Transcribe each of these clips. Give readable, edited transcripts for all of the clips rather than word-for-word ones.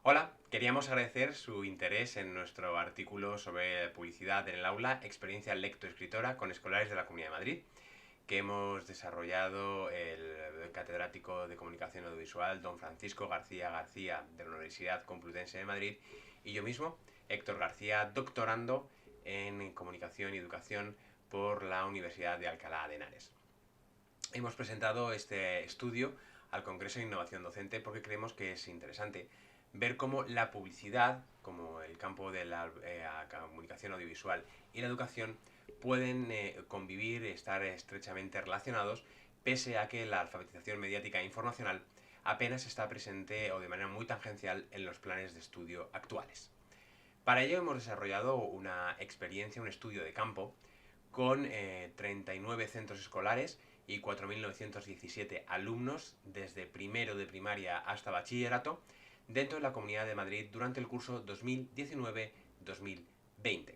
Hola, queríamos agradecer su interés en nuestro artículo sobre publicidad en el aula, experiencia lectoescritora con escolares de la Comunidad de Madrid, que hemos desarrollado el catedrático de Comunicación Audiovisual, don Francisco García García, de la Universidad Complutense de Madrid, y yo mismo, Héctor García, doctorando en Comunicación y Educación por la Universidad de Alcalá de Henares. Hemos presentado este estudio al Congreso de Innovación Docente porque creemos que es interesante ver cómo la publicidad, como el campo de la comunicación audiovisual y la educación, pueden convivir y estar estrechamente relacionados, pese a que la alfabetización mediática e informacional apenas está presente o de manera muy tangencial en los planes de estudio actuales. Para ello hemos desarrollado una experiencia, un estudio de campo, con 39 centros escolares y 4.917 alumnos desde primero de primaria hasta bachillerato dentro de la Comunidad de Madrid durante el curso 2019-2020.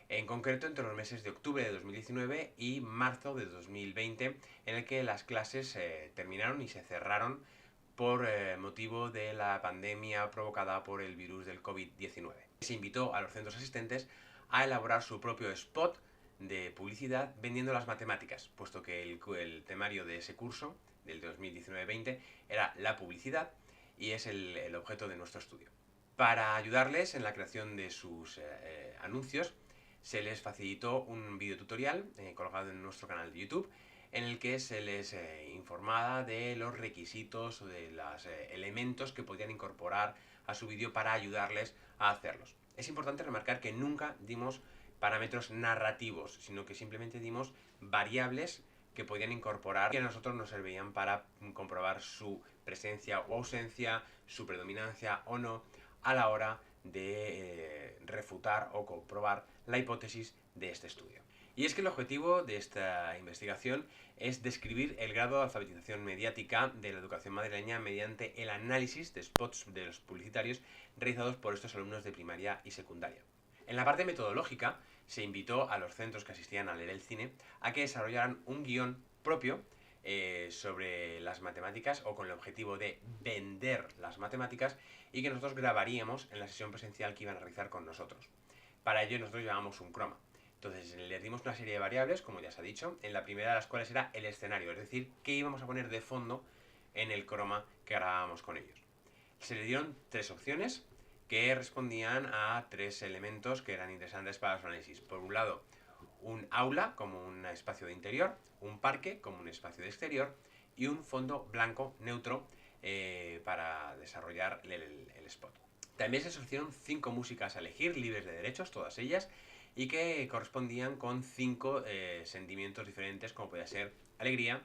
En concreto entre los meses de octubre de 2019 y marzo de 2020, en el que las clases terminaron y se cerraron por motivo de la pandemia provocada por el virus del COVID-19. Se invitó a los centros asistentes a elaborar su propio spot de publicidad vendiendo las matemáticas, puesto que el temario de ese curso, del 2019-20, era la publicidad y es el objeto de nuestro estudio. Para ayudarles en la creación de sus anuncios, se les facilitó un videotutorial colgado en nuestro canal de YouTube en el que se les informaba de los requisitos o de los elementos que podían incorporar a su vídeo para ayudarles a hacerlos. Es importante remarcar que nunca dimos parámetros narrativos, sino que simplemente dimos variables que podían incorporar que a nosotros nos servían para comprobar su presencia o ausencia, su predominancia o no, a la hora de refutar o comprobar la hipótesis de este estudio. Y es que el objetivo de esta investigación es describir el grado de alfabetización mediática de la educación madrileña mediante el análisis de spots de los publicitarios realizados por estos alumnos de primaria y secundaria. En la parte metodológica se invitó a los centros que asistían a leer el cine a que desarrollaran un guión propio sobre las matemáticas o con el objetivo de vender las matemáticas y que nosotros grabaríamos en la sesión presencial que iban a realizar con nosotros. Para ello nosotros llevábamos un croma. Entonces les dimos una serie de variables, como ya se ha dicho, en la primera de las cuales era el escenario, es decir, qué íbamos a poner de fondo en el croma que grabábamos con ellos. Se le dieron tres opciones que respondían a tres elementos que eran interesantes para su análisis. Por un lado, un aula como un espacio de interior, un parque como un espacio de exterior y un fondo blanco neutro para desarrollar el spot. También se seleccionaron 5 músicas a elegir, libres de derechos, todas ellas, y que correspondían con 5 sentimientos diferentes, como podía ser alegría,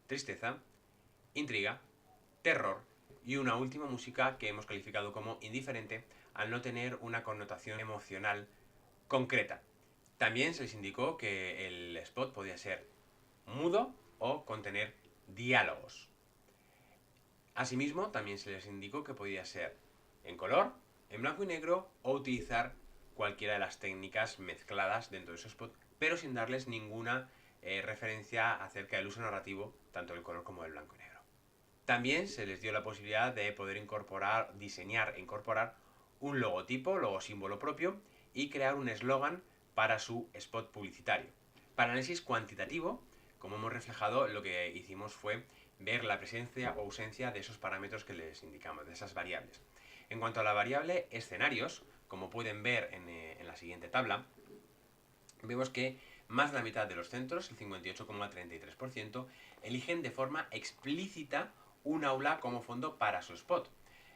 tristeza, intriga, terror y una última música que hemos calificado como indiferente al no tener una connotación emocional concreta. También se les indicó que el spot podía ser mudo o contener diálogos. Asimismo, también se les indicó que podía ser en color, en blanco y negro o utilizar cualquiera de las técnicas mezcladas dentro de su spot, pero sin darles ninguna referencia acerca del uso narrativo, tanto del color como del blanco y negro. También se les dio la posibilidad de poder incorporar, diseñar e incorporar un logotipo, logo símbolo propio, y crear un eslogan para su spot publicitario. Para análisis cuantitativo, como hemos reflejado, lo que hicimos fue ver la presencia o ausencia de esos parámetros que les indicamos, de esas variables. En cuanto a la variable escenarios, como pueden ver en la siguiente tabla, vemos que más de la mitad de los centros, el 58,33%, eligen de forma explícita un aula como fondo para su spot.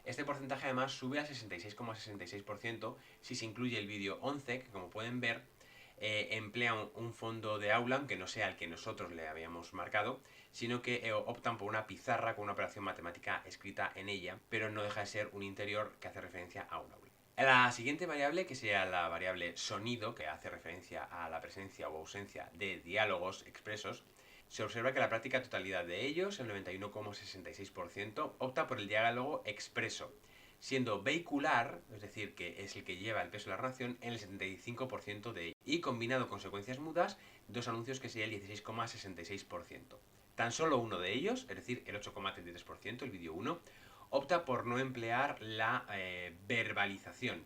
Este porcentaje además sube al 66,66% si se incluye el vídeo 11, que como pueden ver emplea un fondo de aula, aunque no sea el que nosotros le habíamos marcado, sino que optan por una pizarra con una operación matemática escrita en ella, pero no deja de ser un interior que hace referencia a un aula. La siguiente variable, que sería la variable sonido, que hace referencia a la presencia o ausencia de diálogos expresos, se observa que la práctica totalidad de ellos, el 91,66%, opta por el diálogo expreso, siendo vehicular, es decir, que es el que lleva el peso de la narración, en el 75% de ellos. Y combinado con secuencias mudas, dos anuncios que sería el 16,66%. Tan solo uno de ellos, es decir, el 8,33%, el vídeo 1, opta por no emplear la verbalización,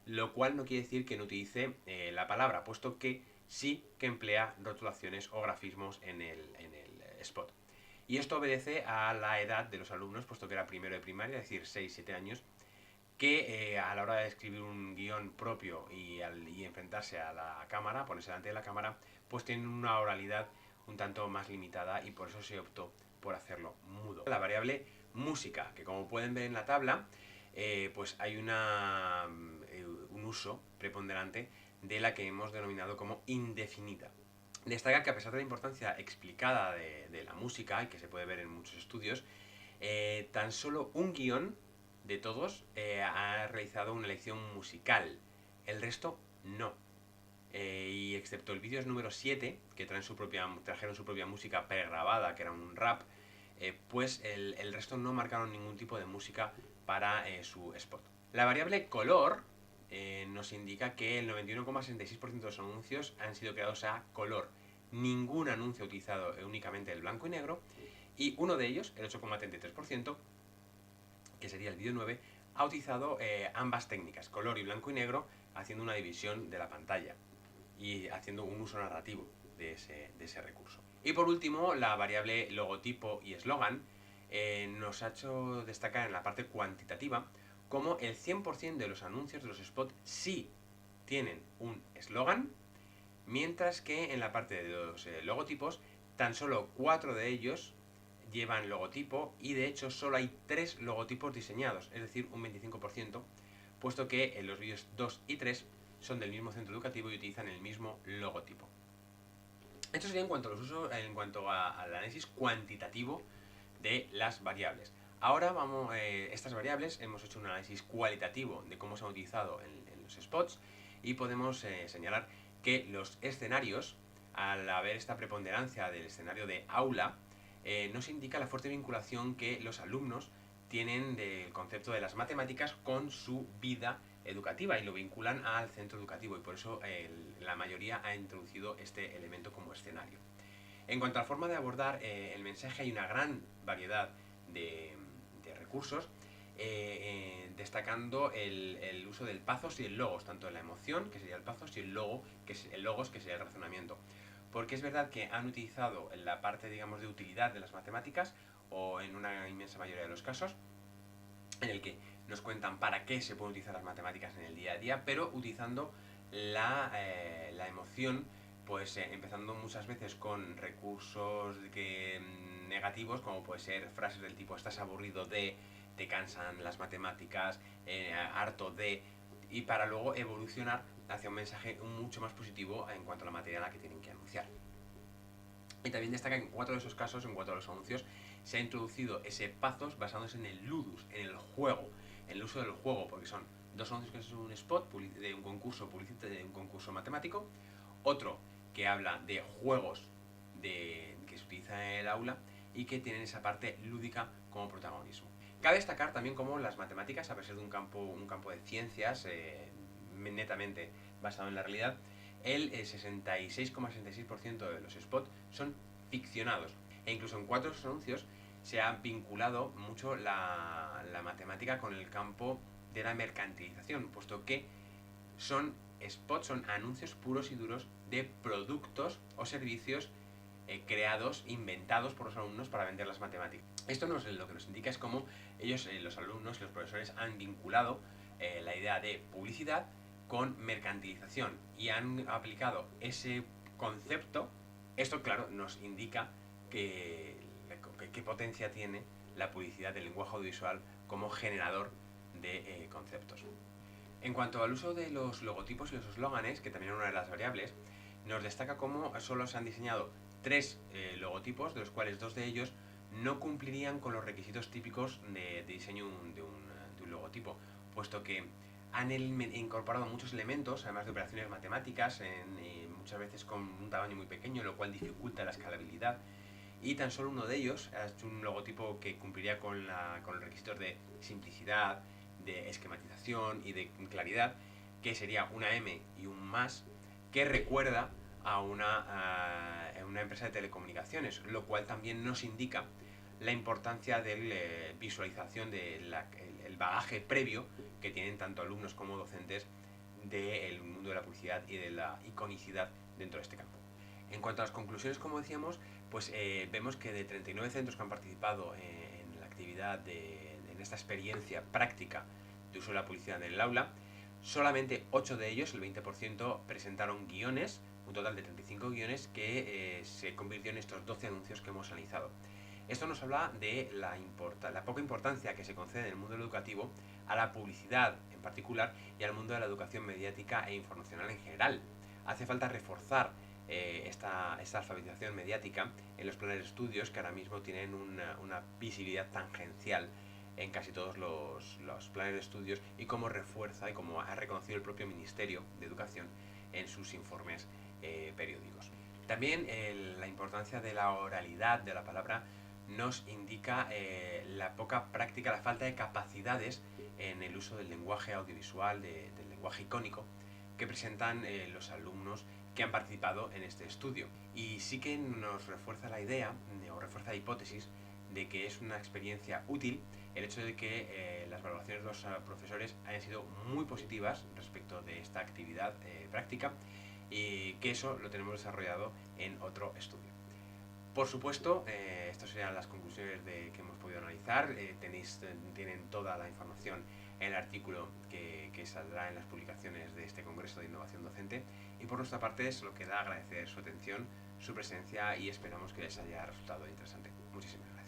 lo cual no quiere decir que no utilice la palabra, puesto que sí que emplea rotulaciones o grafismos en el spot. Y esto obedece a la edad de los alumnos, puesto que era primero de primaria, es decir, 6-7 años, que a la hora de escribir un guión propio y enfrentarse a la cámara, ponerse delante de la cámara, pues tienen una oralidad un tanto más limitada y por eso se optó por hacerlo mudo. La variable música, que como pueden ver en la tabla, pues hay un uso preponderante de la que hemos denominado como indefinida. Destaca que a pesar de la importancia explicada de la música, y que se puede ver en muchos estudios, tan solo un guión de todos ha realizado una elección musical, el resto no. Y excepto el vídeo número 7, que trajeron su propia música pregrabada, que era un rap, pues el resto no marcaron ningún tipo de música para su spot. La variable color nos indica que el 91,66% de los anuncios han sido creados a color. Ningún anuncio ha utilizado únicamente el blanco y negro, y uno de ellos, el 8,33%, que sería el vídeo 9, ha utilizado ambas técnicas, color y blanco y negro, haciendo una división de la pantalla y haciendo un uso narrativo de ese recurso. Y por último, la variable logotipo y eslogan nos ha hecho destacar en la parte cuantitativa como el 100% de los anuncios de los spots sí tienen un eslogan, mientras que en la parte de los logotipos, tan solo 4 de ellos llevan logotipo y de hecho solo hay 3 logotipos diseñados, es decir, un 25%, puesto que en los vídeos 2 y 3 son del mismo centro educativo y utilizan el mismo logotipo. Esto sería en cuanto a los usos, en cuanto al análisis cuantitativo de las variables. Ahora vamos, estas variables hemos hecho un análisis cualitativo de cómo se han utilizado en los spots y podemos señalar que los escenarios, al haber esta preponderancia del escenario de aula, nos indica la fuerte vinculación que los alumnos tienen del concepto de las matemáticas con su vida educativa y lo vinculan al centro educativo, y por eso la mayoría ha introducido este elemento como escenario. En cuanto a la forma de abordar el mensaje, hay una gran variedad de recursos, destacando el uso del pathos y el logos, tanto en la emoción, que sería el pathos, y el logos, que sería el razonamiento. Porque es verdad que han utilizado la parte, digamos, de utilidad de las matemáticas, o en una inmensa mayoría de los casos, en el que nos cuentan para qué se pueden utilizar las matemáticas en el día a día, pero utilizando la emoción, pues empezando muchas veces con recursos negativos, como puede ser frases del tipo estás aburrido de, te cansan las matemáticas, harto de, y para luego evolucionar hacia un mensaje mucho más positivo en cuanto a la materia en la que tienen que anunciar. Y también destaca que en 4 de esos casos, en 4 de los anuncios, se ha introducido ese pathos basándose en el ludus, en el juego, en el uso del juego, porque son 2 anuncios que son un spot de un concurso publicitario, de un concurso matemático, otro que habla de juegos que se utiliza en el aula y que tienen esa parte lúdica como protagonismo. Cabe destacar también cómo las matemáticas, a pesar de un campo de ciencias netamente basado en la realidad, el 66,66% de los spots son ficcionados. E incluso en 4 de los anuncios se ha vinculado mucho la matemática con el campo de la mercantilización, puesto que son spots, son anuncios puros y duros de productos o servicios creados, inventados por los alumnos para vender las matemáticas. Esto lo que nos indica es cómo ellos, los alumnos, los profesores, han vinculado la idea de publicidad con mercantilización y han aplicado ese concepto. Esto, claro, nos indica qué potencia tiene la publicidad del lenguaje audiovisual como generador de conceptos. En cuanto al uso de los logotipos y los eslóganes, que también es una de las variables, nos destaca cómo solo se han diseñado 3 logotipos, de los cuales 2 de ellos no cumplirían con los requisitos típicos de diseño de un logotipo, puesto que han incorporado muchos elementos, además de operaciones matemáticas, muchas veces con un tamaño muy pequeño, lo cual dificulta la escalabilidad, y tan solo uno de ellos ha hecho un logotipo que cumpliría con los requisitos de simplicidad, de esquematización y de claridad, que sería una M y un más, que recuerda a una empresa de telecomunicaciones, lo cual también nos indica la importancia de la visualización del el bagaje previo que tienen tanto alumnos como docentes del mundo de la publicidad y de la iconicidad dentro de este campo. En cuanto a las conclusiones, como decíamos, pues vemos que de 39 centros que han participado en la actividad, en esta experiencia práctica de uso de la publicidad en el aula, solamente 8 de ellos, el 20%, presentaron guiones, un total de 35 guiones, que se convirtió en estos 12 anuncios que hemos analizado. Esto nos habla de la poca importancia que se concede en el mundo educativo a la publicidad en particular y al mundo de la educación mediática e informacional en general. Hace falta reforzar esta alfabetización mediática en los planes de estudios que ahora mismo tienen una visibilidad tangencial en casi todos los planes de estudios y cómo refuerza y cómo ha reconocido el propio Ministerio de Educación en sus informes periódicos. También la importancia de la oralidad de la palabra nos indica la poca práctica, la falta de capacidades en el uso del lenguaje audiovisual, del lenguaje icónico que presentan los alumnos que han participado en este estudio. Y sí que nos refuerza la idea, o refuerza la hipótesis, de que es una experiencia útil el hecho de que las valoraciones de los profesores hayan sido muy positivas respecto de esta actividad práctica y que eso lo tenemos desarrollado en otro estudio. Por supuesto, estas serían las conclusiones que hemos podido analizar. Tienen toda la información en el artículo que saldrá en las publicaciones de este Congreso de Innovación Docente. Y por nuestra parte, solo queda agradecer su atención, su presencia y esperamos que les haya resultado interesante. Muchísimas gracias.